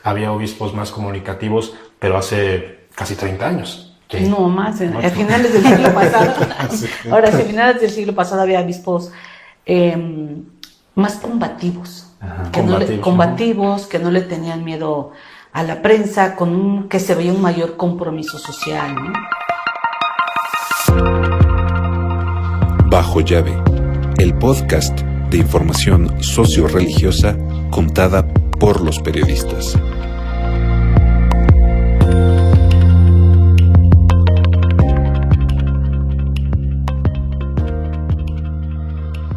había obispos más comunicativos, pero hace casi 30 años. ¿Sí? No, más, a finales del siglo pasado. Sí. Ahora, a finales del siglo pasado había obispos más combativos. Ajá, combativos, que no le tenían miedo a la prensa, que se veía un mayor compromiso social, ¿no? Bajo Llave, el podcast de información socio-religiosa contada por los periodistas.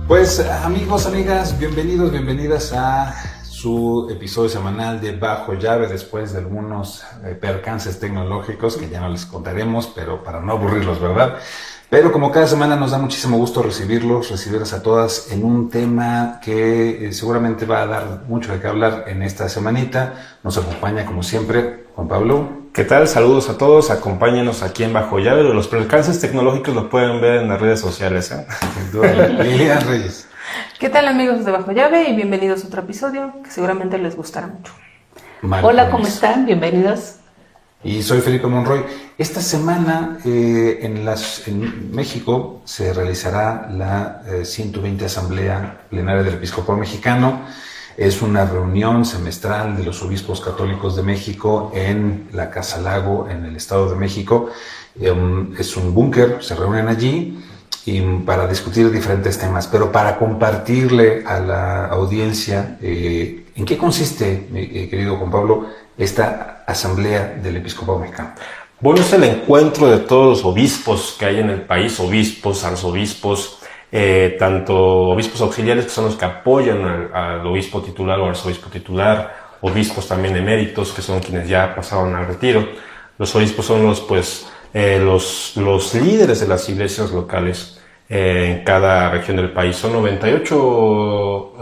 Pues amigos, amigas, bienvenidas a su episodio semanal de Bajo Llave, después de algunos percances tecnológicos que ya no les contaremos, pero para no aburrirlos, ¿verdad? Pero como cada semana nos da muchísimo gusto recibirlas a todas en un tema que seguramente va a dar mucho de qué hablar en esta semanita. Nos acompaña como siempre Juan Pablo. ¿Qué tal? Saludos a todos, acompáñenos aquí en Bajo Llave. Los percances tecnológicos los pueden ver en las redes sociales, ¿eh? Sin duda. Lilian Reyes. ¿Qué tal, amigos de Bajo Llave? Y bienvenidos a otro episodio que seguramente les gustará mucho. Hola, ¿cómo están? Bienvenidos. Y soy Felipe Monroy. Esta semana en México se realizará la 120 Asamblea Plenaria del Episcopado Mexicano. Es una reunión semestral de los obispos católicos de México en la Casa Lago, en el Estado de México. Es un búnker, se reúnen allí para discutir diferentes temas, pero para compartirle a la audiencia en qué consiste, querido Juan Pablo, esta Asamblea del Episcopado Mexicano. Bueno, es el encuentro de todos los obispos que hay en el país, obispos, arzobispos, tanto obispos auxiliares, que son los que apoyan al obispo titular o arzobispo titular, obispos también eméritos, que son quienes ya pasaron al retiro. Los obispos son los líderes de las iglesias locales en cada región del país. Son 98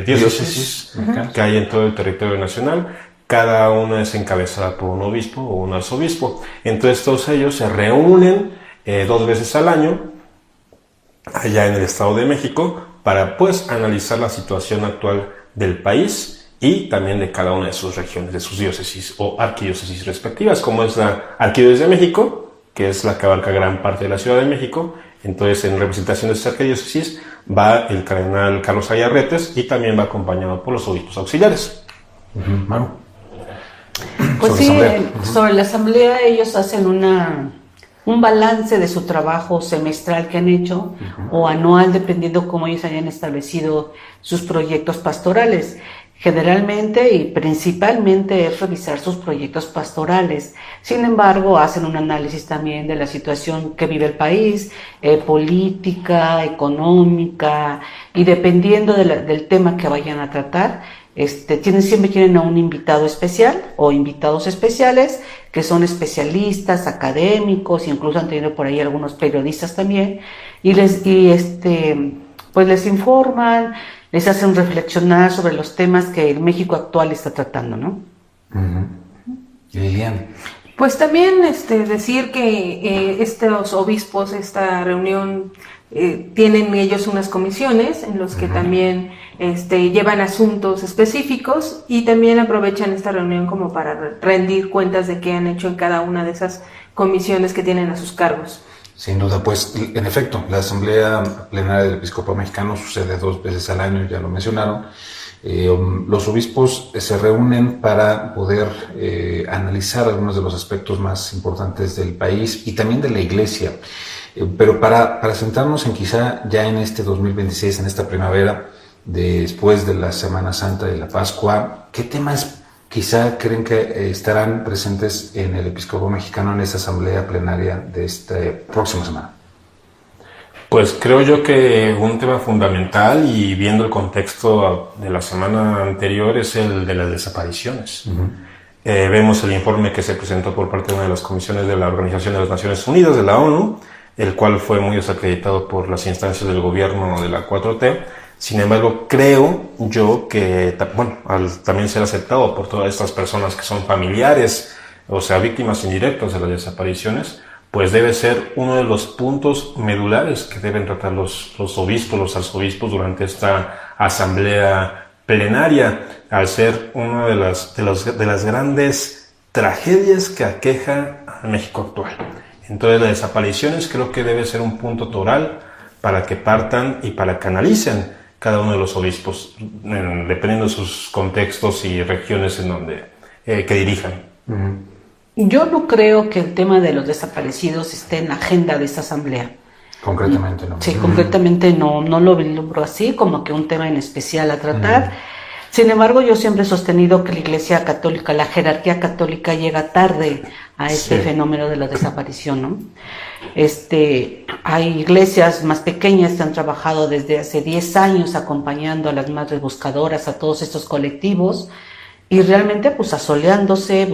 diócesis que hay en todo el territorio nacional. Cada una es encabezada por un obispo o un arzobispo. Entonces todos ellos se reúnen 2 veces al año allá en el Estado de México para pues analizar la situación actual del país y también de cada una de sus regiones, de sus diócesis o arquidiócesis respectivas, como es la Arquidiócesis de México, que es la que abarca gran parte de la Ciudad de México. Entonces, en representación de esta arquidiócesis va el cardenal Carlos Ayarretes y también va acompañado por los obispos auxiliares. Maru. Pues sobre la asamblea ellos hacen un balance de su trabajo semestral que han hecho o anual, dependiendo cómo ellos hayan establecido sus proyectos pastorales. Generalmente y principalmente es revisar sus proyectos pastorales. Sin embargo, hacen un análisis también de la situación que vive el país, política, económica, y dependiendo del tema que vayan a tratar, siempre tienen a un invitado especial o invitados especiales que son especialistas, académicos, incluso han tenido por ahí algunos periodistas también, pues les informan, les hacen reflexionar sobre los temas que el México actual está tratando, ¿no? Lilian. Pues también decir que estos obispos, esta reunión, tienen ellos unas comisiones en los que también llevan asuntos específicos y también aprovechan esta reunión como para rendir cuentas de qué han hecho en cada una de esas comisiones que tienen a sus cargos. Sin duda, pues en efecto, la Asamblea Plenaria del Episcopado Mexicano sucede 2 veces al año, ya lo mencionaron. Los obispos se reúnen para poder analizar algunos de los aspectos más importantes del país y también de la Iglesia. Pero para centrarnos en quizá ya en este 2026, en esta primavera, después de la Semana Santa y la Pascua, ¿qué temas quizá creen que estarán presentes en el Episcopado Mexicano en esta asamblea plenaria de esta próxima semana? Pues creo yo que un tema fundamental, y viendo el contexto de la semana anterior, es el de las desapariciones. Vemos el informe que se presentó por parte de una de las comisiones de la Organización de las Naciones Unidas, de la ONU, el cual fue muy desacreditado por las instancias del gobierno de la 4T. Sin embargo, creo yo que, al también ser aceptado por todas estas personas que son familiares, o sea, víctimas indirectas de las desapariciones, pues debe ser uno de los puntos medulares que deben tratar los obispos, los arzobispos durante esta asamblea plenaria, al ser una de las grandes tragedias que aqueja a México actual. Entonces, las desapariciones creo que debe ser un punto toral para que partan y para que canalicen cada uno de los obispos, dependiendo de sus contextos y regiones en donde que dirijan. Yo no creo que el tema de los desaparecidos esté en la agenda de esta asamblea. Concretamente, ¿no? Sí, concretamente no lo vislumbro así, como que un tema en especial a tratar. Sin embargo, yo siempre he sostenido que la Iglesia Católica, la jerarquía católica llega tarde a este fenómeno de la desaparición, ¿no? Hay iglesias más pequeñas que han trabajado desde hace 10 años acompañando a las madres buscadoras, a todos estos colectivos, y realmente pues asoleándose,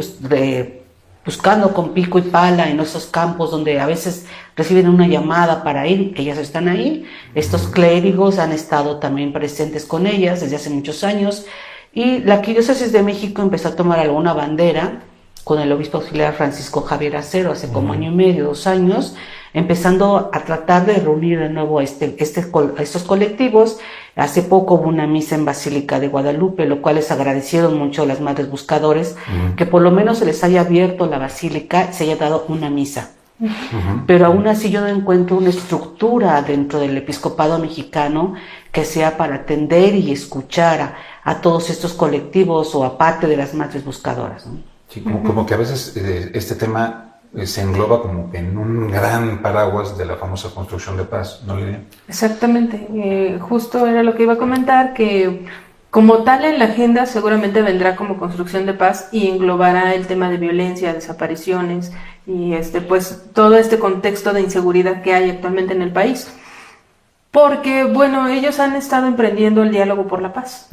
buscando con pico y pala en esos campos donde a veces reciben una llamada para ir, ellas están ahí. Estos clérigos han estado también presentes con ellas desde hace muchos años, y la Arquidiócesis de México empezó a tomar alguna bandera con el obispo auxiliar Francisco Javier Acero hace como año y medio, 2 años, empezando a tratar de reunir de nuevo estos colectivos. Hace poco hubo una misa en Basílica de Guadalupe, lo cual les agradecieron mucho a las madres buscadores, que por lo menos se les haya abierto la basílica, se haya dado una misa. Pero aún así yo no encuentro una estructura dentro del episcopado mexicano que sea para atender y escuchar a todos estos colectivos o aparte de las madres buscadoras, ¿no? Sí, como que a veces este tema se engloba como en un gran paraguas de la famosa construcción de paz, ¿no, Lidia? Exactamente, justo era lo que iba a comentar, que como tal en la agenda seguramente vendrá como construcción de paz y englobará el tema de violencia, desapariciones y pues todo este contexto de inseguridad que hay actualmente en el país. Porque, bueno, ellos han estado emprendiendo el diálogo por la paz.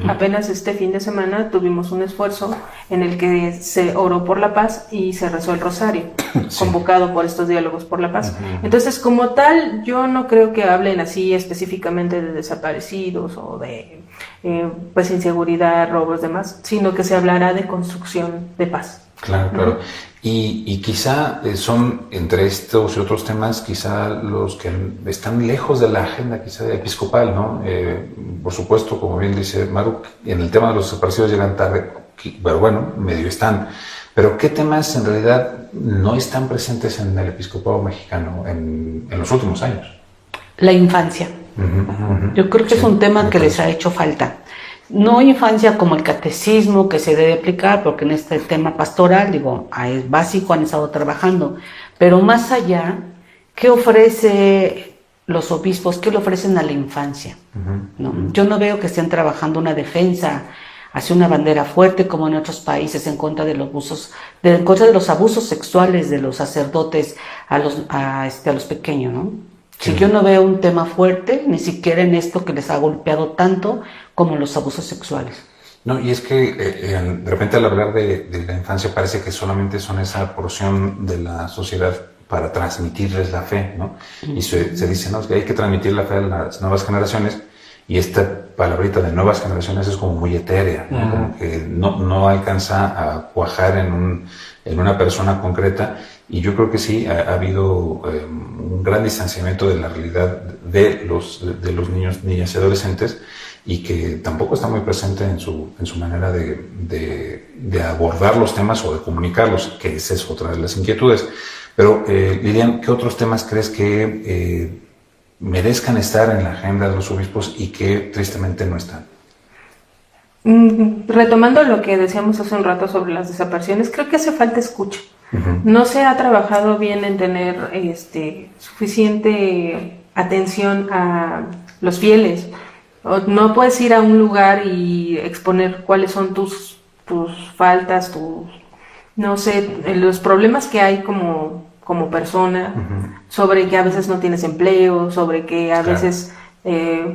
Apenas este fin de semana tuvimos un esfuerzo en el que se oró por la paz y se rezó el rosario, convocado por estos diálogos por la paz. Entonces, como tal, yo no creo que hablen así específicamente de desaparecidos o de pues inseguridad, robos, demás, sino que se hablará de construcción de paz. Claro, claro. Y quizá son entre estos y otros temas quizá los que están lejos de la agenda quizá episcopal, ¿no? Por supuesto, como bien dice Maru, en el tema de los desaparecidos llegan tarde, pero bueno, medio están. Pero ¿qué temas en realidad no están presentes en el episcopado mexicano en los últimos años? La infancia. Yo creo que es un tema que les ha hecho falta. No infancia como el catecismo que se debe aplicar, porque en este tema pastoral, es básico, han estado trabajando, pero más allá, ¿qué ofrece los obispos? ¿Qué le ofrecen a la infancia? ¿No? Yo no veo que estén trabajando una defensa hacia una bandera fuerte como en otros países en contra de los abusos sexuales de los sacerdotes a los pequeños, ¿no? Si yo no veo un tema fuerte, ni siquiera en esto que les ha golpeado tanto como los abusos sexuales. No, y es que de repente al hablar de la infancia parece que solamente son esa porción de la sociedad para transmitirles la fe, ¿no? Y se dice, ¿no? Que hay que transmitir la fe a las nuevas generaciones, y esta palabrita de nuevas generaciones es como muy etérea, ¿no? Como que no alcanza a cuajar en una persona concreta. Y yo creo que sí, ha habido un gran distanciamiento de la realidad de los niños, niñas y adolescentes, y que tampoco está muy presente en su manera de abordar los temas o de comunicarlos, que esa es otra de las inquietudes. Pero, Lilian, ¿qué otros temas crees que merezcan estar en la agenda de los obispos y que tristemente no están? Retomando lo que decíamos hace un rato sobre las desapariciones, creo que hace falta escucha. No se ha trabajado bien en tener suficiente atención a los fieles. No puedes ir a un lugar y exponer cuáles son tus faltas, los problemas que hay como persona, sobre que a veces no tienes empleo, sobre que a veces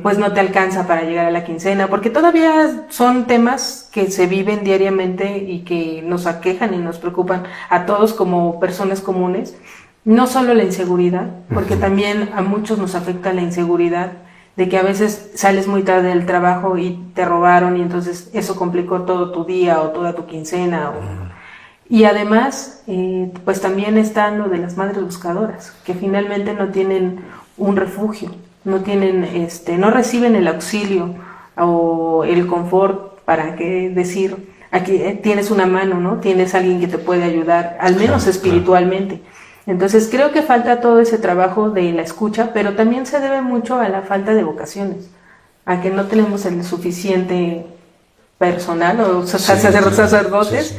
pues no te alcanza para llegar a la quincena, porque todavía son temas que se viven diariamente y que nos aquejan y nos preocupan a todos como personas comunes. No solo la inseguridad, porque también a muchos nos afecta la inseguridad de que a veces sales muy tarde del trabajo y te robaron y entonces eso complicó todo tu día o toda tu quincena. Y además, pues también está lo de las madres buscadoras, que finalmente no tienen un refugio, no tienen, no reciben el auxilio o el confort para que decir, aquí tienes una mano, ¿no? Tienes alguien que te puede ayudar, al menos espiritualmente. Entonces creo que falta todo ese trabajo de la escucha, pero también se debe mucho a la falta de vocaciones, a que no tenemos el suficiente personal o sacerdotes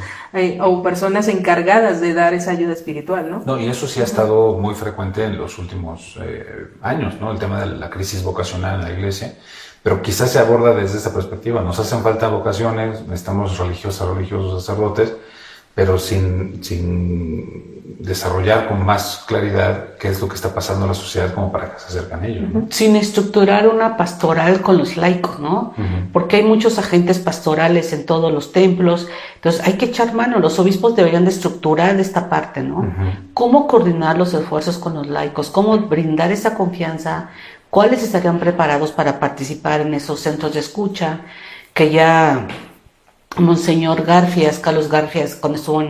o personas encargadas de dar esa ayuda espiritual, ¿no? No, y eso sí ha estado muy frecuente en los últimos años, ¿no? El tema de la crisis vocacional en la iglesia, pero quizás se aborda desde esta perspectiva. Nos hacen falta vocaciones, necesitamos religiosos, sacerdotes, pero sin desarrollar con más claridad qué es lo que está pasando en la sociedad como para que se acerquen a ellos, ¿no? Sin estructurar una pastoral con los laicos, ¿no? Porque hay muchos agentes pastorales en todos los templos, entonces hay que echar mano, los obispos deberían de estructurar esta parte, ¿no? ¿Cómo coordinar los esfuerzos con los laicos? ¿Cómo brindar esa confianza? ¿Cuáles estarían preparados para participar en esos centros de escucha? Que ya Monseñor Garfias, Carlos Garfias, cuando estuvo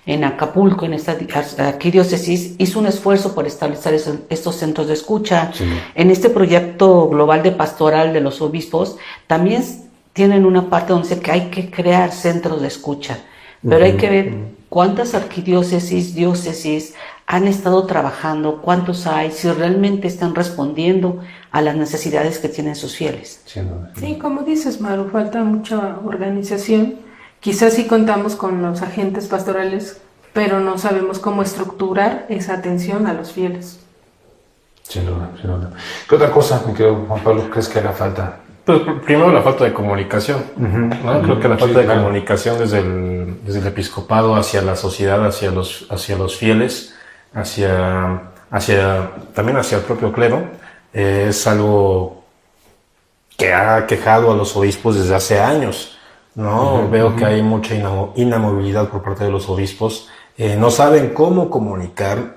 en Acapulco, en esta arquidiócesis, hizo un esfuerzo por establecer estos centros de escucha. Sí. En este proyecto global de pastoral de los obispos, también tienen una parte donde dice que hay que crear centros de escucha, pero hay que ver cuántas arquidiócesis, diócesis han estado trabajando, cuántos hay, si realmente están respondiendo a las necesidades que tienen sus fieles. Sí, como dices, Maru, falta mucha organización. Quizás sí contamos con los agentes pastorales, pero no sabemos cómo estructurar esa atención a los fieles. Sin duda, sin duda. ¿Qué otra cosa, mi querido Juan Pablo, crees que haga falta? Pues primero la falta de comunicación, ¿no? Creo que la falta de comunicación desde el episcopado hacia la sociedad, hacia los fieles, también hacia el propio clero, es algo que ha quejado a los obispos desde hace años, ¿no? Veo que hay mucha inamovilidad por parte de los obispos, no saben cómo comunicar,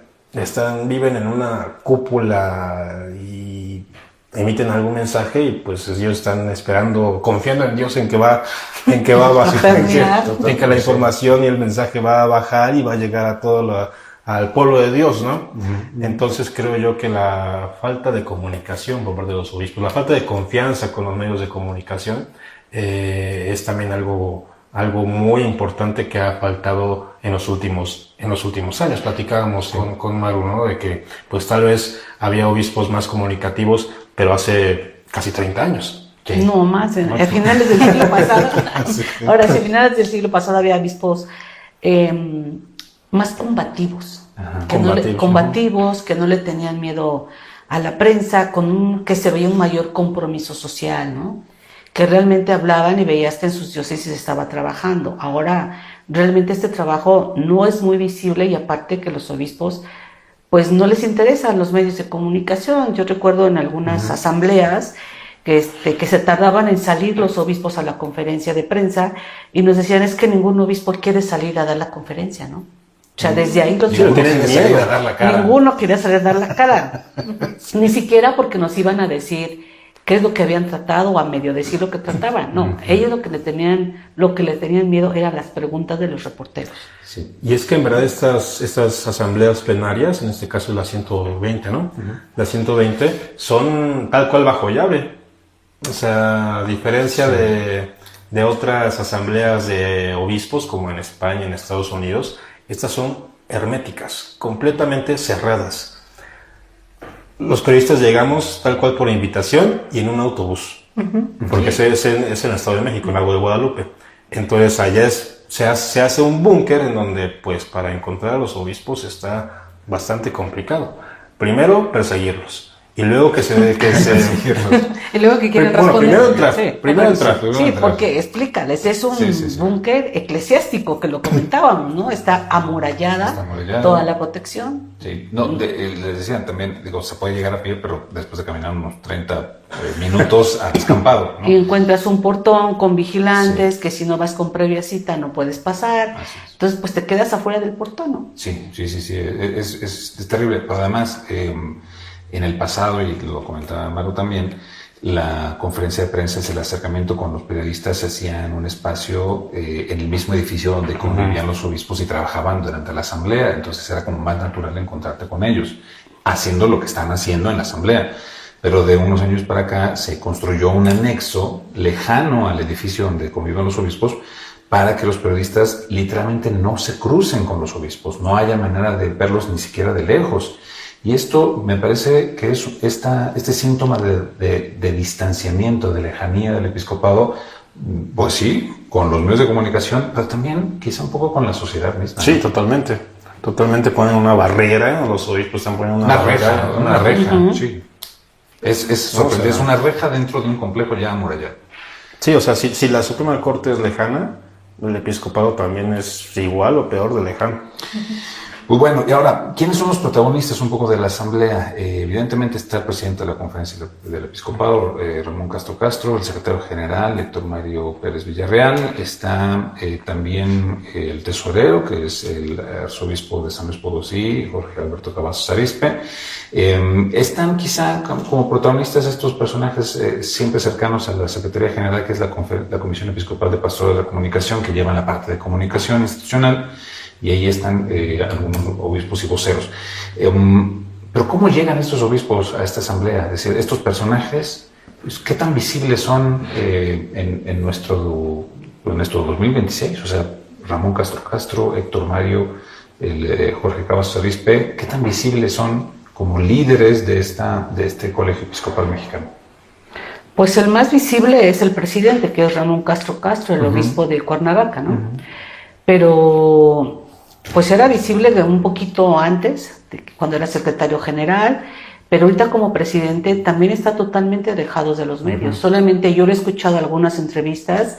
viven en una cúpula y emiten algún mensaje y pues ellos están esperando, confiando en Dios en que va a bajar, en que la información y el mensaje va a bajar y va a llegar a todo al pueblo de Dios, ¿no? Entonces creo yo que la falta de comunicación por parte de los obispos, la falta de confianza con los medios de comunicación es también algo muy importante que ha faltado en los últimos años. Platicábamos con Maru, ¿no? De que pues tal vez había obispos más comunicativos, pero hace casi 30 años. No, más, a finales del siglo pasado. Ahora, si a finales del siglo pasado había obispos más combativos, que no le tenían miedo a la prensa, que se veía un mayor compromiso social, ¿no? Que realmente hablaban y veías que en sus diócesis estaba trabajando. Ahora, realmente este trabajo no es muy visible y aparte que los obispos pues no les interesan los medios de comunicación. Yo recuerdo en algunas asambleas que se tardaban en salir los obispos a la conferencia de prensa y nos decían es que ningún obispo quiere salir a dar la conferencia, ¿no? O sea, desde ahí ninguno quería salir a dar la cara. Ni siquiera porque nos iban a decir qué es lo que habían tratado o a medio decir lo que trataban. No, ellos lo que le tenían miedo eran las preguntas de los reporteros. Sí. Y es que en verdad estas asambleas plenarias, en este caso la 120, ¿no? La 120 son tal cual bajo llave. O sea, a diferencia de otras asambleas de obispos como en España, en Estados Unidos, estas son herméticas, completamente cerradas. Los periodistas llegamos tal cual por invitación y en un autobús, porque es en el Estado de México, en Lago de Guadalupe. Entonces allá se hace un búnker en donde pues para encontrar a los obispos está bastante complicado. Primero perseguirlos y luego que y luego que quieren responder. Primero entrar. Sí, porque explícales, es un búnker eclesiástico que lo comentábamos, ¿no? Está amurallada toda la protección. Sí, les decían también, se puede llegar a pie, pero después de caminar unos 30 minutos a descampado, ¿no? Y encuentras un portón con vigilantes que si no vas con previa cita no puedes pasar. Entonces pues te quedas afuera del portón, ¿no? Sí, es terrible, pero además en el pasado, y lo comentaba Maru también, la conferencia de prensa, el acercamiento con los periodistas se hacía en un espacio en el mismo edificio donde convivían los obispos y trabajaban durante la asamblea, entonces era como más natural encontrarte con ellos, haciendo lo que están haciendo en la asamblea. pero de unos años para acá se construyó un anexo lejano al edificio donde conviven los obispos para que los periodistas literalmente no se crucen con los obispos, no haya manera de verlos ni siquiera de lejos. Y esto me parece que es este síntoma de distanciamiento, de lejanía del episcopado, pues sí, con los medios de comunicación, pero también quizá un poco con la sociedad misma. Sí, totalmente. Totalmente ponen una barrera, los obispos están poniendo una reja, Uh-huh. sí. Es sorprendente, es una reja dentro de un complejo ya amurallado. Sí, o sea, si la Suprema Corte es lejana, el episcopado también es igual o peor de lejano. Pues bueno, y ahora, ¿quiénes son los protagonistas un poco de la asamblea? Evidentemente está el presidente de la conferencia del episcopado, Ramón Castro Castro, el secretario general, Héctor Mario Pérez Villarreal, está también el tesorero, que es el arzobispo de San Luis Potosí, Jorge Alberto Cavazos Arizpe. Están quizá como protagonistas estos personajes siempre cercanos a la Secretaría General, que es la Comisión Episcopal de Pastoral de la Comunicación, que lleva la parte de comunicación institucional, y ahí están algunos obispos y voceros. Pero ¿cómo llegan estos obispos a esta asamblea? Es decir, estos personajes, pues, ¿qué tan visibles son en nuestro 2026? O sea, Ramón Castro Castro, Héctor Mario, Jorge Cavazos Arizpe, ¿qué tan visibles son como líderes de este colegio episcopal mexicano? Pues el más visible es el presidente, que es Ramón Castro Castro, el obispo de Cuernavaca, ¿no? Pero pues era visible de un poquito antes, cuando era secretario general, pero ahorita como presidente también está totalmente alejado de los medios. Solamente yo le he escuchado algunas entrevistas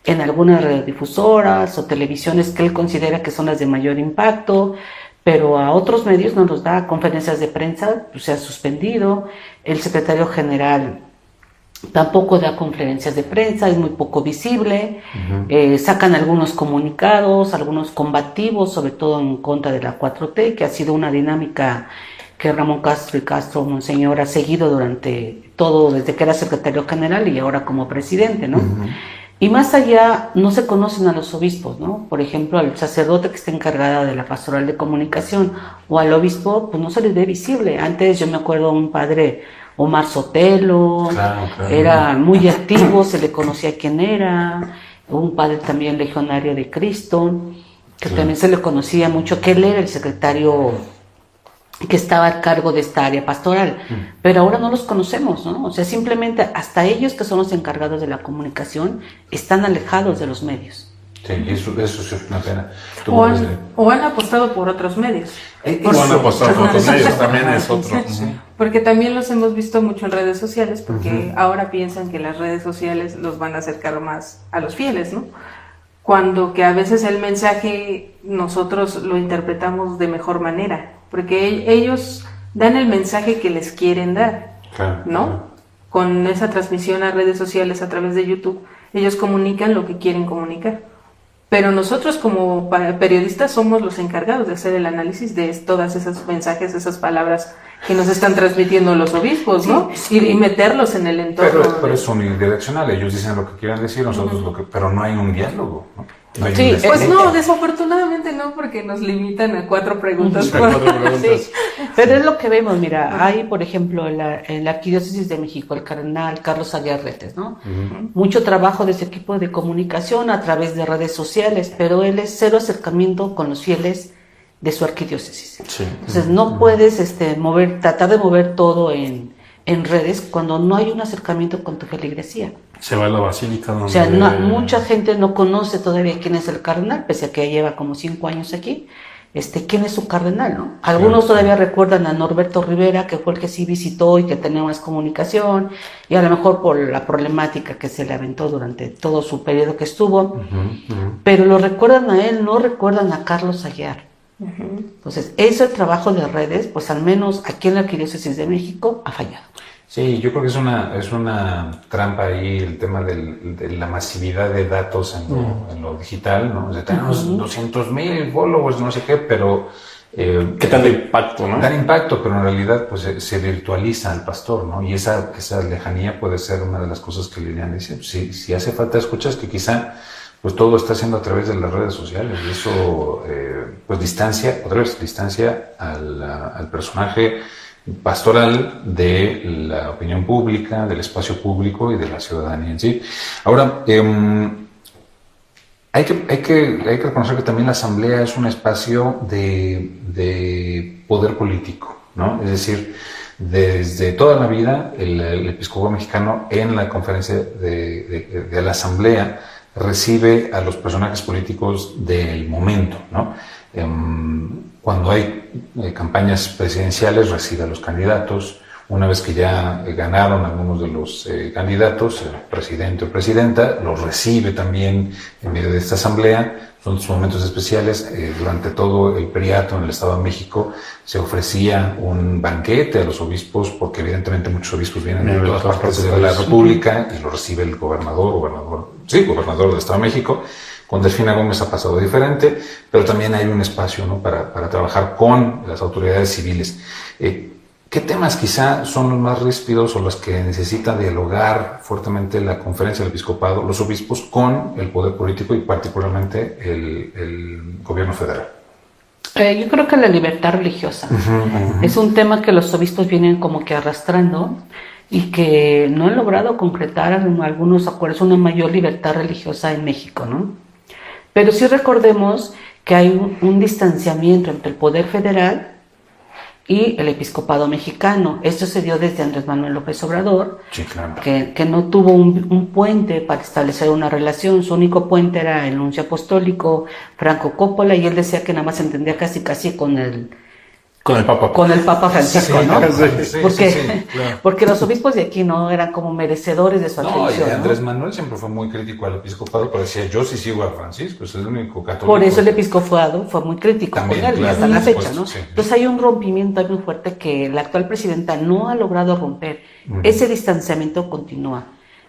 en algunas radiodifusoras o televisiones que él considera que son las de mayor impacto, pero a otros medios no los da. Conferencias de prensa, pues, se ha suspendido. El secretario general tampoco da conferencias de prensa, es muy poco visible. Sacan algunos comunicados, algunos combativos, sobre todo en contra de la 4T, que ha sido una dinámica que Ramón Castro y Castro, Monseñor, ha seguido durante todo, desde que era secretario general y ahora como presidente, ¿no? Y más allá, no se conocen a los obispos, ¿no? Por ejemplo, al sacerdote que está encargada de la pastoral de comunicación o al obispo, pues no se les ve visible. Antes yo me acuerdo de un padre, Omar Sotelo, claro. Era muy activo, se le conocía quién era. Un padre también legionario de Cristo, que también se le conocía mucho, que él era el secretario que estaba a cargo de esta área pastoral, pero ahora no los conocemos, ¿no? O sea, simplemente hasta ellos, que son los encargados de la comunicación, están alejados de los medios. Sí, eso es una pena. O han apostado por otros medios. O han apostado por otros medios, también es otro. Porque también los hemos visto mucho en redes sociales, porque ahora piensan que las redes sociales los van a acercar más a los fieles, ¿no? Cuando que a veces el mensaje nosotros lo interpretamos de mejor manera, porque ellos dan el mensaje que les quieren dar, ¿no? Con esa transmisión a redes sociales a través de YouTube, ellos comunican lo que quieren comunicar. Pero nosotros como periodistas somos los encargados de hacer el análisis de todas esos mensajes, esas palabras que nos están transmitiendo los obispos, ¿no? Y meterlos en el entorno. Pero es unidireccional, ellos dicen lo que quieran decir, nosotros pero no hay un diálogo, ¿no? Pues no, desafortunadamente no, porque nos limitan a 4 preguntas. Sí, pero es lo que vemos, mira, hay por ejemplo en la Arquidiócesis de México, el cardenal Carlos Aguiar Retes, ¿no? Mucho trabajo de ese equipo de comunicación a través de redes sociales, pero él es cero acercamiento con los fieles de su arquidiócesis. Entonces no puedes tratar de mover todo en redes cuando no hay un acercamiento con tu feligresía. Se va a la basílica donde... O sea, mucha gente no conoce todavía quién es el cardenal, pese a que lleva como 5 años aquí. ¿Quién es su cardenal, no? Algunos todavía recuerdan a Norberto Rivera, que fue el que sí visitó y que tenía más comunicación, y a lo mejor por la problemática que se le aventó durante todo su periodo que estuvo, pero lo recuerdan a él, no recuerdan a Carlos Aguiar. Entonces, ese trabajo de redes, pues al menos aquí en la Arquidiócesis de México, ha fallado. Sí, yo creo que es una trampa ahí el tema de la masividad de datos en lo digital, ¿no? O sea, tenemos 200,000 followers, no sé qué, pero... ¿Qué tal impacto, no? Dan impacto, pero en realidad pues se virtualiza al pastor, ¿no? Y esa lejanía puede ser una de las cosas que Liliana dice. Si hace falta escuchas que quizá pues todo está haciendo a través de las redes sociales y eso pues distancia al personaje pastoral de la opinión pública, del espacio público y de la ciudadanía en sí. Ahora, hay que reconocer que también la asamblea es un espacio de poder político, ¿no? Es decir, desde toda la vida el episcopado mexicano en la conferencia de la asamblea recibe a los personajes políticos del momento, ¿no? Cuando hay campañas presidenciales recibe a los candidatos. Una vez que ya ganaron algunos de los candidatos, el presidente o presidenta los recibe también en medio de esta asamblea. Son sus momentos especiales. Durante todo el periodo en el Estado de México se ofrecía un banquete a los obispos, porque evidentemente muchos obispos vienen de todas partes de la República y lo recibe el gobernador del Estado de México. Con Delfina Gómez ha pasado diferente, pero también hay un espacio, ¿no?, para trabajar con las autoridades civiles. ¿Qué temas quizá son los más ríspidos o los que necesita dialogar fuertemente la conferencia del episcopado, los obispos, con el poder político y particularmente el gobierno federal? Yo creo que la libertad religiosa es un tema que los obispos vienen como que arrastrando y que no han logrado concretar en algunos acuerdos una mayor libertad religiosa en México, ¿no? Pero sí recordemos que hay un distanciamiento entre el poder federal y el episcopado mexicano. Esto se dio desde Andrés Manuel López Obrador, sí, claro, que no tuvo un puente para establecer una relación. Su único puente era el nuncio apostólico Franco Coppola, y él decía que nada más se entendía casi con el Papa Francisco, sí, ¿no? Sí, claro. Porque los obispos de aquí no eran como merecedores de su atención. Y Andrés Manuel siempre fue muy crítico al episcopado, pero decía, yo sí sigo a Francisco, es el único católico. Por eso el episcopado fue muy crítico también, con él, claro, hasta la fecha, ¿no? Sí. Entonces hay un rompimiento muy fuerte que la actual presidenta no ha logrado romper. Ese distanciamiento continúa.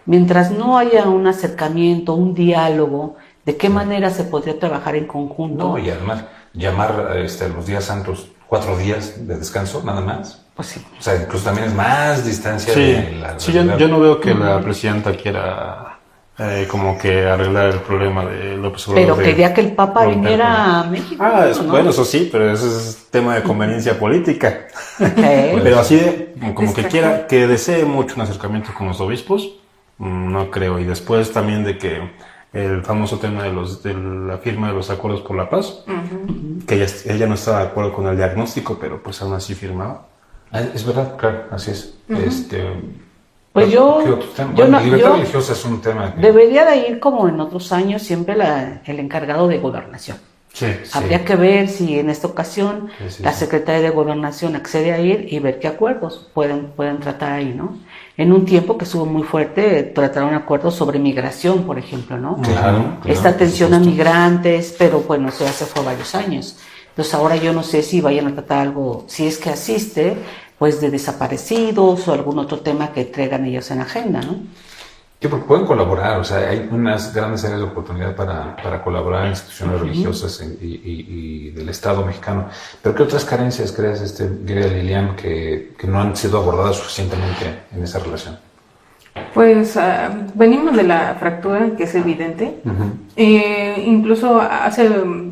Mientras no haya un acercamiento, un diálogo, ¿de qué manera se podría trabajar en conjunto? No, y además llamar los días santos 4 días de descanso, nada más. Pues sí. O sea, incluso también es más distancia Sí, de la yo no veo que la presidenta quiera como que arreglar el problema de López Obrador. Pero quería que el Papa viniera a México. ¿no? Bueno, eso sí, pero ese es tema de conveniencia política. Okay. Pero así como que quiera, que desee mucho un acercamiento con los obispos, no creo. Y después también de que el famoso tema de la firma de los acuerdos por la paz, que ella no estaba de acuerdo con el diagnóstico, pero pues aún así firmaba. Es verdad, claro, así es. Pues libertad religiosa es un tema que... Debería de ir como en otros años siempre el encargado de gobernación. Sí. Habría que ver si en esta ocasión la Secretaría de Gobernación accede a ir y ver qué acuerdos pueden tratar ahí, ¿no? En un tiempo que estuvo muy fuerte, trataron acuerdos sobre migración, por ejemplo, ¿no? Claro, Esta atención a migrantes, pero bueno, eso ya se fue varios años. Entonces ahora yo no sé si vayan a tratar algo, si es que asiste, pues de desaparecidos o algún otro tema que traigan ellos en agenda, ¿no? Sí, porque pueden colaborar, o sea, hay unas grandes áreas de oportunidad para colaborar en instituciones religiosas y del Estado mexicano. Pero ¿qué otras carencias crees, querida Lilian, que no han sido abordadas suficientemente en esa relación? Pues venimos de la fractura, que es evidente. Incluso hace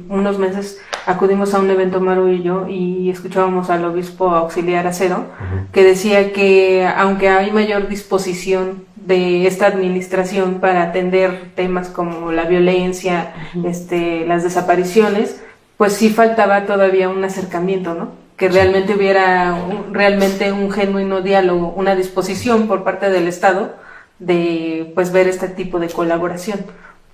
unos meses acudimos a un evento, Maru y yo, y escuchábamos al obispo auxiliar Acero, que decía que aunque hay mayor disposición de esta administración para atender temas como la violencia, las desapariciones, pues sí faltaba todavía un acercamiento, ¿no? Que realmente hubiera un genuino diálogo, una disposición por parte del Estado de pues ver este tipo de colaboración,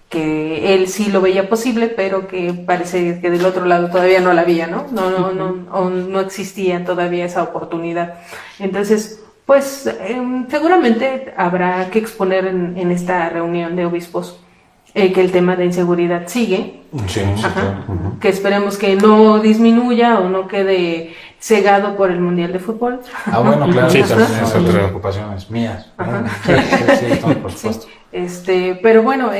que él sí lo veía posible, pero que parece que del otro lado todavía no la había, ¿no? No existía todavía esa oportunidad. Entonces, pues seguramente habrá que exponer en esta reunión de obispos que el tema de inseguridad sigue, que esperemos que no disminuya o no quede cegado por el Mundial de Fútbol. Bueno, claro, sí, también también es otra preocupación mías. Sí, por supuesto. Pero bueno,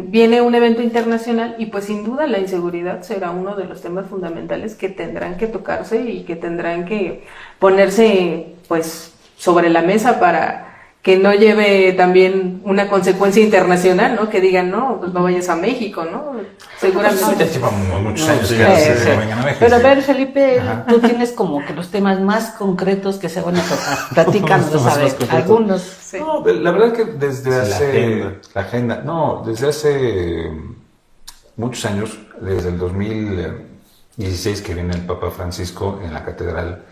viene un evento internacional y pues sin duda la inseguridad será uno de los temas fundamentales que tendrán que tocarse y que tendrán que ponerse pues sobre la mesa para que no lleve también una consecuencia internacional, ¿no? Que digan, no, pues no vayas a México, ¿no? Seguramente. Llevamos muchos años que sí. vengan a México. Pero a ver, Felipe, Ajá. tú tienes como que los temas más concretos que se van a tocar. Platícanos, Los temas a ver, más concretos. algunos. Sí. No, la verdad que desde Sí, hace... La agenda. No, desde hace muchos años, desde el 2016 que viene el Papa Francisco en la catedral,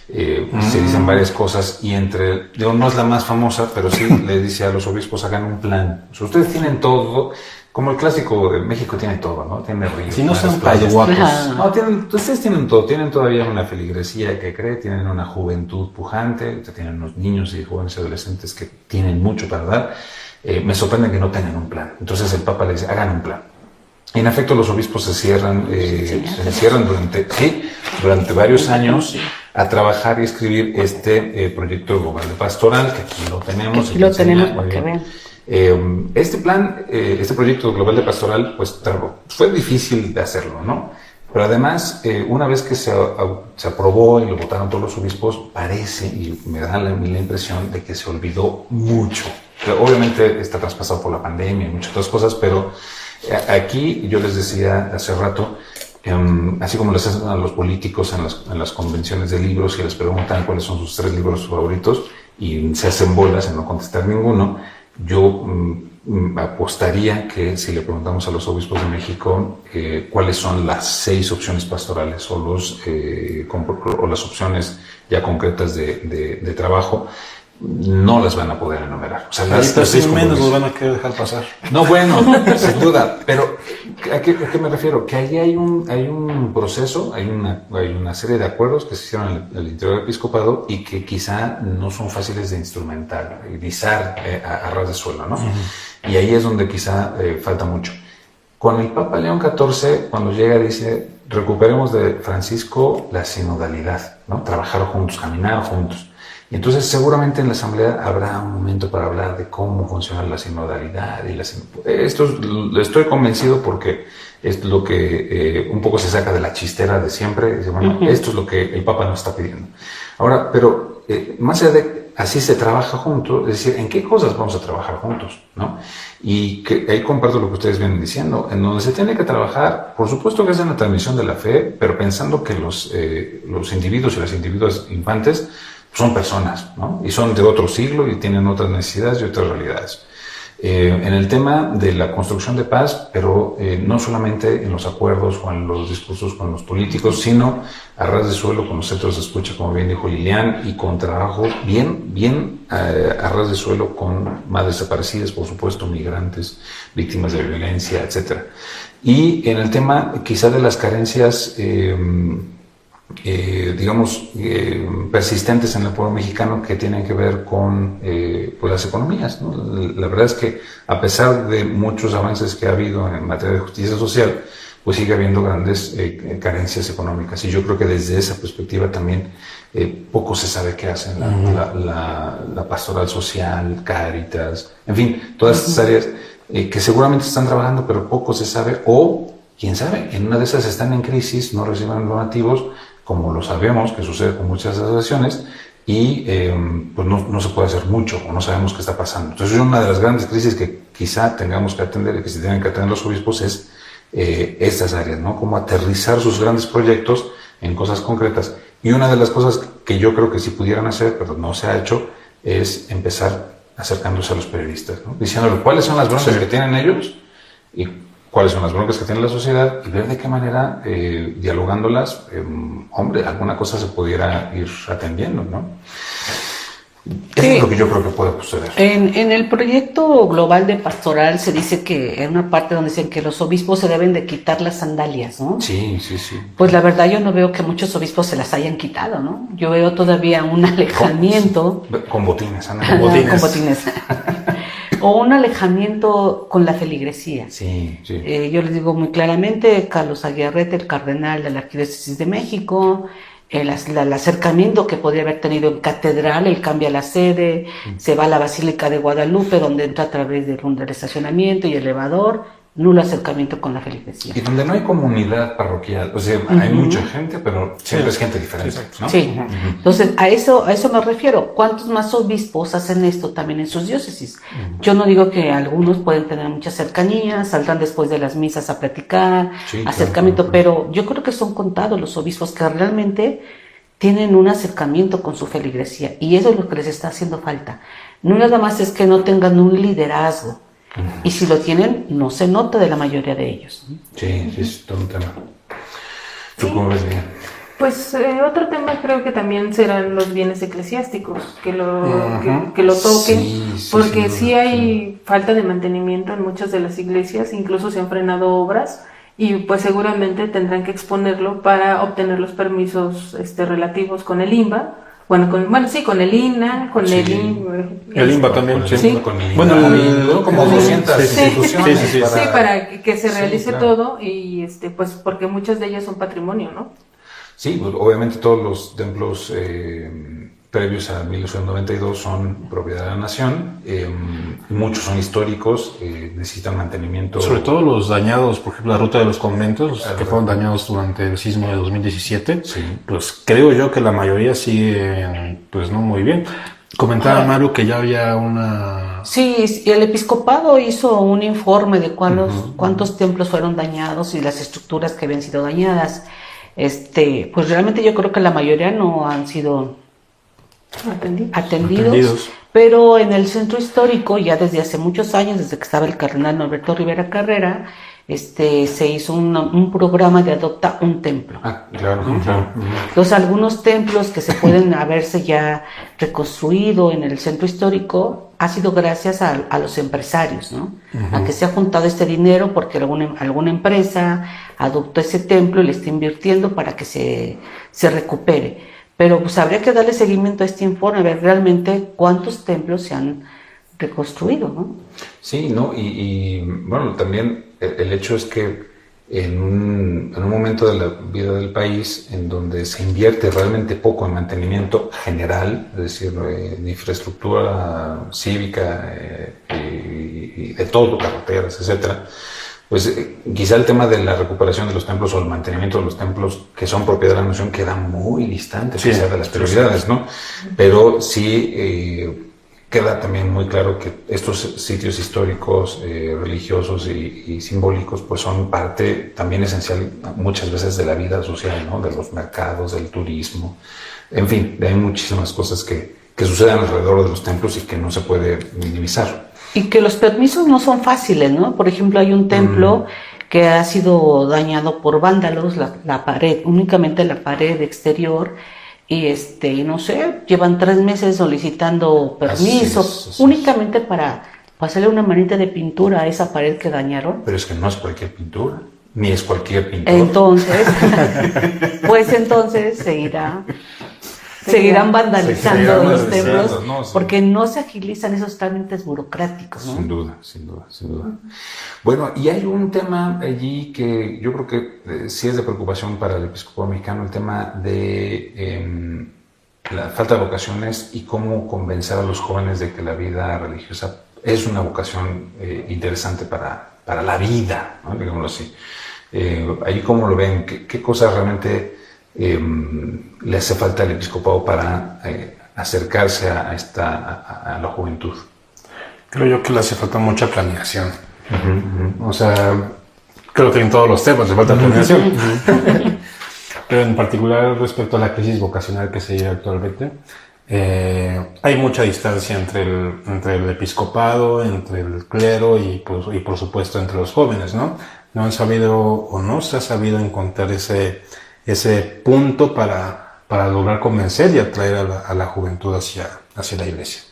se dicen varias cosas y no es la más famosa, pero sí le dice a los obispos hagan un plan. O sea, ustedes tienen todo, como el clásico de México tiene todo, ¿no? Tiene ríos, Si no mares, son playas. guapos. Ajá. No, ustedes tienen todo, tienen todavía una feligresía que cree, tienen una juventud pujante, tienen unos niños y jóvenes y adolescentes que tienen mucho para dar. Me sorprende que no tengan un plan. Entonces el Papa le dice, hagan un plan. Y en efecto los obispos se encierran durante varios años a trabajar y escribir este proyecto global de pastoral, que aquí lo tenemos. Aquí lo tenemos para que vean. Este plan, este proyecto global de pastoral, pues fue difícil de hacerlo, ¿no? Pero además, una vez que se aprobó y lo votaron todos los obispos, parece, y me da la impresión de que se olvidó mucho. Pero obviamente está traspasado por la pandemia y muchas otras cosas, pero aquí yo les decía hace rato, así como les hacen a los políticos en las convenciones de libros y les preguntan cuáles son sus 3 libros favoritos y se hacen bolas en no contestar ninguno, yo apostaría que si le preguntamos a los obispos de México cuáles son las 6 opciones pastorales o las opciones ya concretas de trabajo, no las van a poder enumerar. O sea, Ahorita los 6 sin menos compromisos. nos van a querer dejar pasar. No, bueno, sin duda, pero ¿a qué me refiero? Que ahí hay un proceso, hay una serie de acuerdos que se hicieron en el interior del episcopado y que quizá no son fáciles de instrumentalizar a ras de suelo, ¿no? Y ahí es donde quizá falta mucho. Con el Papa León XIV, cuando llega, dice, recuperemos de Francisco la sinodalidad, ¿no? Trabajar juntos, caminar juntos. Y entonces seguramente en la asamblea habrá un momento para hablar de cómo funciona la sinodalidad. Esto estoy convencido porque es lo que un poco se saca de la chistera de siempre. Dice, bueno, esto es lo que el Papa nos está pidiendo. Ahora, pero más allá de así se trabaja juntos, es decir, ¿en qué cosas vamos a trabajar juntos? ¿No? Y que ahí comparto lo que ustedes vienen diciendo, en donde se tiene que trabajar, por supuesto que es en la transmisión de la fe, pero pensando que los individuos y las individuas infantes son personas, ¿no? Y son de otro siglo y tienen otras necesidades y otras realidades. En el tema de la construcción de paz, pero no solamente en los acuerdos o en los discursos con los políticos, sino a ras de suelo con los centros de escucha, como bien dijo Lilian, y con trabajo bien a ras de suelo con madres desaparecidas, por supuesto, migrantes, víctimas de violencia, etc. Y en el tema quizá de las carencias persistentes en el pueblo mexicano que tienen que ver con pues las economías, ¿no? La verdad es que a pesar de muchos avances que ha habido en materia de justicia social, pues sigue habiendo grandes carencias económicas y yo creo que desde esa perspectiva también poco se sabe qué hacen la pastoral social, Cáritas, en fin, todas estas áreas que seguramente están trabajando pero poco se sabe o quién sabe, en una de esas están en crisis, no reciben donativos, como lo sabemos que sucede con muchas asociaciones, y pues no se puede hacer mucho, o no sabemos qué está pasando. Entonces, una de las grandes crisis que quizá tengamos que atender, y que se tienen que atender los obispos, es estas áreas, ¿no? Cómo aterrizar sus grandes proyectos en cosas concretas. Y una de las cosas que yo creo que sí pudieran hacer, pero no se ha hecho, es empezar acercándose a los periodistas, ¿no? Diciéndole cuáles son las broncas que tienen ellos y cuáles son las broncas que tiene la sociedad y ver de qué manera, dialogándolas, hombre, alguna cosa se pudiera ir atendiendo, ¿no? Eso es lo que yo creo que puede suceder. En el proyecto global de pastoral se dice que en una parte donde dicen que los obispos se deben de quitar las sandalias, ¿no? Sí. Pues la verdad yo no veo que muchos obispos se las hayan quitado, ¿no? Yo veo todavía un alejamiento. Con botines, Ana. Con botines. O un alejamiento con la feligresía. Sí. Yo les digo muy claramente, Carlos Aguirrete, el cardenal de la Arquidiócesis de México, el acercamiento que podría haber tenido en catedral, él cambia la sede, se va a la Basílica de Guadalupe, donde entra a través del estacionamiento y elevador, nulo acercamiento con la feligresía. Y donde no hay comunidad parroquial, o sea, hay mucha gente, pero siempre es gente diferente, ¿no? Sí, entonces a eso me refiero. ¿Cuántos más obispos hacen esto también en sus diócesis? Yo no digo que algunos pueden tener mucha cercanía, saldrán después de las misas a platicar, acercamiento, pero yo creo que son contados los obispos que realmente tienen un acercamiento con su feligresía, y eso es lo que les está haciendo falta. No nada más es que no tengan un liderazgo, y si lo tienen, no se nota de la mayoría de ellos. Sí, es todo un tema. ¿Tú cómo ves, bien? Pues otro tema creo que también serán los bienes eclesiásticos, que lo toquen, porque sí hay falta de mantenimiento en muchas de las iglesias, incluso se han frenado obras, y pues seguramente tendrán que exponerlo para obtener los permisos relativos con el INBA. Con el INA, con el INBA también, sí. Con el Bueno, como 200 instituciones. Sí, para que se realice todo, y pues porque muchas de ellas son patrimonio, ¿no? Sí, pues, obviamente todos los templos previos a 1892 son propiedad de la nación, muchos son históricos, necesitan mantenimiento. Sobre todo los dañados, por ejemplo, la ruta de los conventos, que fueron dañados durante el sismo de 2017, pues creo yo que la mayoría sigue, pues no muy bien. Comentaba Maru que ya había una... Sí, y el episcopado hizo un informe de cuántos templos fueron dañados y las estructuras que habían sido dañadas. Pues realmente yo creo que la mayoría no han sido atendidos, pero en el centro histórico, ya desde hace muchos años, desde que estaba el cardenal Norberto Rivera Carrera, se hizo un programa de adopta un templo. Claro. Entonces, algunos templos que se pueden haberse ya reconstruido en el centro histórico ha sido gracias a los empresarios, ¿no? A que se ha juntado este dinero porque alguna empresa adoptó ese templo y le está invirtiendo para que se recupere. Pero pues habría que darle seguimiento a este informe, a ver realmente cuántos templos se han reconstruido, ¿no? Sí, ¿no? Y bueno, también el hecho es que en un momento de la vida del país en donde se invierte realmente poco en mantenimiento general, es decir, en infraestructura cívica y de todo, carreteras, etcétera, pues quizá el tema de la recuperación de los templos o el mantenimiento de los templos que son propiedad de la nación queda muy distante quizá de las prioridades, ¿no? Pero sí queda también muy claro que estos sitios históricos, religiosos y simbólicos pues son parte también esencial muchas veces de la vida social, ¿no? De los mercados, del turismo, en fin, hay muchísimas cosas que suceden alrededor de los templos y que no se puede minimizar. Y que los permisos no son fáciles, ¿no? Por ejemplo, hay un templo que ha sido dañado por vándalos, la pared, únicamente la pared exterior, y no sé, llevan 3 meses solicitando permiso, únicamente para pasarle una manita de pintura a esa pared que dañaron. Pero es que no es cualquier pintura, ni es cualquier pintor. Entonces, seguirán vandalizando los templos, porque no se agilizan esos trámites burocráticos, ¿no? Sin duda. Bueno, y hay un tema allí que yo creo que sí es de preocupación para el episcopado mexicano, el tema de la falta de vocaciones y cómo convencer a los jóvenes de que la vida religiosa es una vocación interesante para la vida, ¿no? Digámoslo así. Ahí cómo lo ven, qué cosas realmente le hace falta al episcopado para acercarse a la juventud. Creo yo que le hace falta mucha planeación. O sea, creo que en todos los temas le falta planeación. Pero en particular respecto a la crisis vocacional que se lleva actualmente, hay mucha distancia entre el episcopado, entre el clero y por supuesto entre los jóvenes, ¿no? No han sabido o no se ha sabido encontrar ese punto para lograr convencer y atraer a la juventud hacia la iglesia.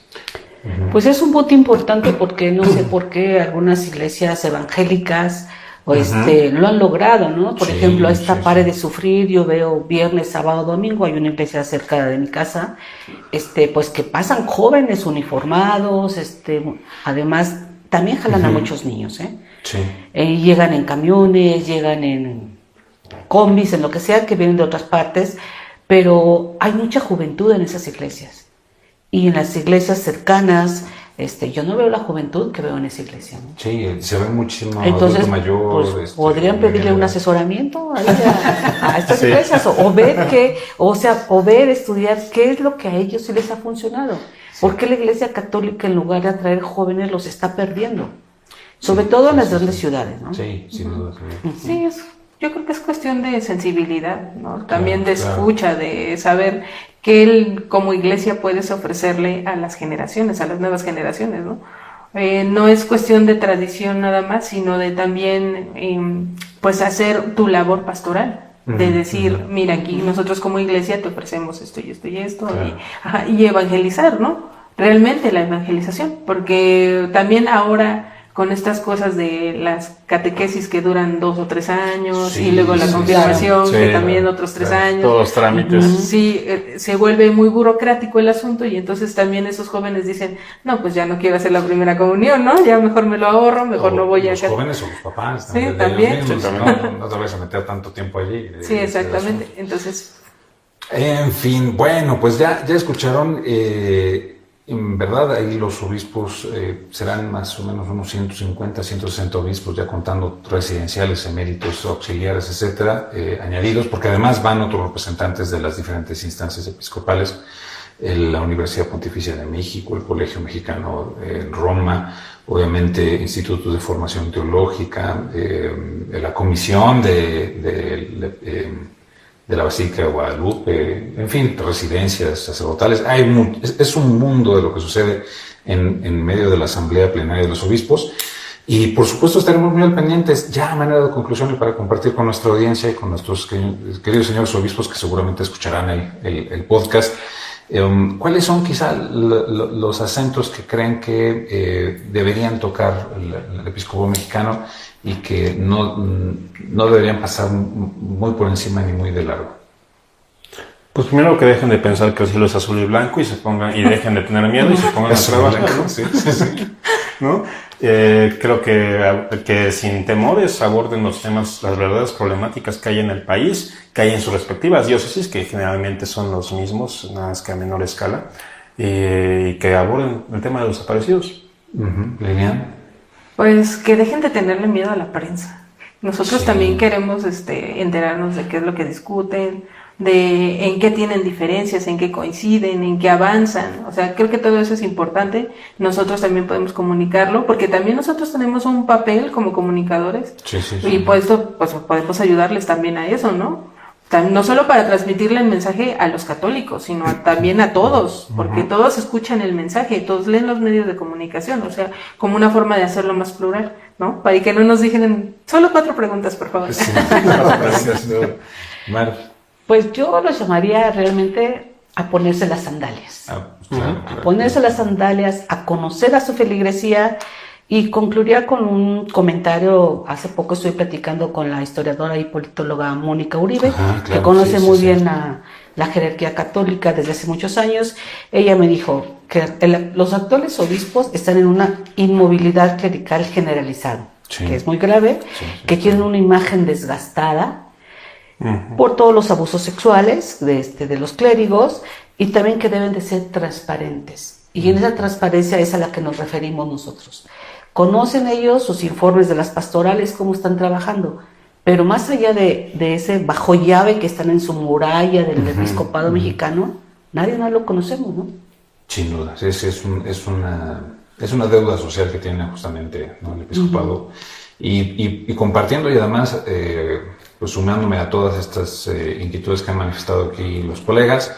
Pues es un punto importante porque no sé por qué algunas iglesias evangélicas lo han logrado, ¿no? Por ejemplo, Pare de Sufrir, yo veo viernes, sábado, domingo, hay una iglesia cerca de mi casa, pues que pasan jóvenes uniformados, además también jalan a muchos niños, llegan en camiones, llegan en combis, en lo que sea, que vienen de otras partes, pero hay mucha juventud en esas iglesias. Y en las iglesias cercanas yo no veo la juventud que veo en esa iglesia, ¿no? Sí, se ve muchísimo Entonces, adulto mayor. pues, podrían pedirle un asesoramiento ahí a estas Sí. iglesias, o ver, estudiar qué es lo que a ellos sí les ha funcionado. ¿Por qué la iglesia católica, en lugar de atraer jóvenes, los está perdiendo? Sobre todo en las grandes ciudades, ¿no? Sí, sin duda. Sí, yo creo que es cuestión de sensibilidad, ¿no? También de Claro. escucha, de saber qué él como iglesia puedes ofrecerle a las generaciones, a las nuevas generaciones, ¿no? No es cuestión de tradición nada más, sino de también, pues, hacer tu labor pastoral. De decir, mira, aquí nosotros como iglesia te ofrecemos esto y esto y esto, Claro. y evangelizar, ¿no? Realmente la evangelización, porque también ahora con estas cosas de las catequesis que duran 2 o 3 años, Sí, y luego la sí, confirmación, claro. que Sí, también claro, otros 3 claro. años. Todos los trámites. Sí, se vuelve muy burocrático el asunto, y entonces también esos jóvenes dicen, no, pues ya no quiero hacer la primera comunión, ¿no? Ya mejor me lo ahorro, mejor no voy a Los hacer. jóvenes o los papás. Sí, de también. ellos mismos, Sí, también. no te vayas a meter tanto tiempo allí. Sí, exactamente. Entonces, En fin, bueno, pues ya escucharon, en verdad ahí los obispos serán más o menos unos 150, 160 obispos, ya contando residenciales, eméritos, auxiliares, etcétera, añadidos, porque además van otros representantes de las diferentes instancias episcopales, la Universidad Pontificia de México, el Colegio Mexicano en Roma, obviamente institutos de formación teológica, la comisión de la Basílica de Guadalupe, en fin, residencias sacerdotales. Es un mundo de lo que sucede en medio de la Asamblea Plenaria de los Obispos. Y por supuesto estaremos muy al pendientes, ya a manera de conclusión y para compartir con nuestra audiencia y con nuestros queridos señores obispos que seguramente escucharán el podcast. ¿Cuáles son quizá los acentos que creen que deberían tocar el episcopado mexicano y que no deberían pasar muy por encima ni muy de largo? Pues primero que dejen de pensar que el cielo es azul y blanco y dejen de tener miedo y se pongan a trabajar, ¿no? Sí. ¿No? Creo que sin temores aborden los temas, las verdaderas problemáticas que hay en el país, que hay en sus respectivas diócesis, que generalmente son los mismos, nada más que a menor escala, y que aborden el tema de los desaparecidos. Lilian. pues que dejen de tenerle miedo a la prensa. Nosotros Sí. también queremos enterarnos de qué es lo que discuten, de en qué tienen diferencias, en qué coinciden, en qué avanzan. O sea, creo que todo eso es importante. Nosotros también podemos comunicarlo, porque también nosotros tenemos un papel como comunicadores. Sí. Y pues podemos ayudarles también a eso, ¿no? No solo para transmitirle el mensaje a los católicos, sino también a todos, porque todos escuchan el mensaje, todos leen los medios de comunicación, o sea, como una forma de hacerlo más plural, ¿no? Para que no nos digan, solo 4 preguntas, por favor. Sí. Gracias. Mar. Pues yo los llamaría realmente a ponerse las sandalias. Claro. A ponerse las sandalias, a conocer a su feligresía, y concluiría con un comentario. Hace poco estoy platicando con la historiadora y politóloga Mónica Uribe, Ajá, claro, que conoce sí, muy sí. bien la jerarquía católica desde hace muchos años. Ella me dijo que los actuales obispos están en una inmovilidad clerical generalizada, Sí. que es muy grave, Sí, que tienen una imagen desgastada por todos los abusos sexuales de los clérigos, y también que deben de ser transparentes. Y en esa transparencia es a la que nos referimos nosotros. Conocen ellos sus informes de las pastorales, cómo están trabajando, pero más allá de ese bajo llave que están en su muralla del episcopado mexicano, nadie más lo conocemos, ¿no? Sin duda, es una deuda social que tiene justamente, ¿no?, el episcopado. Y compartiendo, y además pues sumándome a todas estas inquietudes que han manifestado aquí los colegas,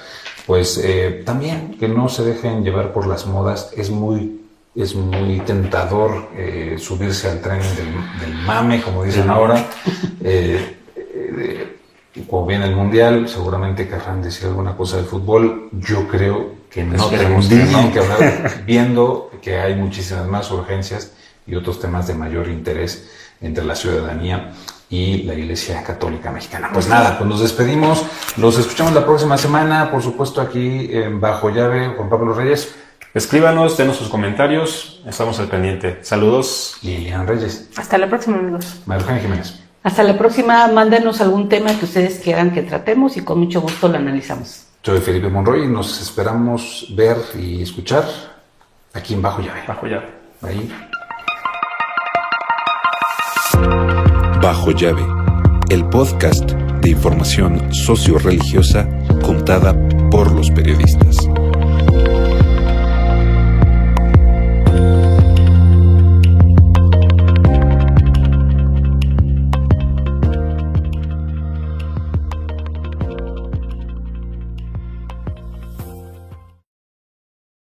pues también que no se dejen llevar por las modas. Es muy tentador subirse al tren del mame, como dicen ahora. Como viene el Mundial, seguramente querrán decir alguna cosa del fútbol. Yo creo que no Esperemos tendrían que hablar, viendo que hay muchísimas más urgencias y otros temas de mayor interés entre la ciudadanía y la Iglesia Católica Mexicana. Pues nada, pues nos despedimos. Los escuchamos la próxima semana, por supuesto, aquí en Bajo Llave, Juan Pablo Reyes. Escríbanos, denos sus comentarios, estamos al pendiente. Saludos. Lilian Reyes. Hasta la próxima, amigos. María Eugenia Jiménez. Hasta la próxima. Mándenos algún tema que ustedes quieran que tratemos y con mucho gusto lo analizamos. Soy Felipe Monroy y nos esperamos ver y escuchar Aquí en Bajo Llave. Bajo Llave. Ahí. Bajo Llave, el podcast de información socio-religiosa contada por los periodistas.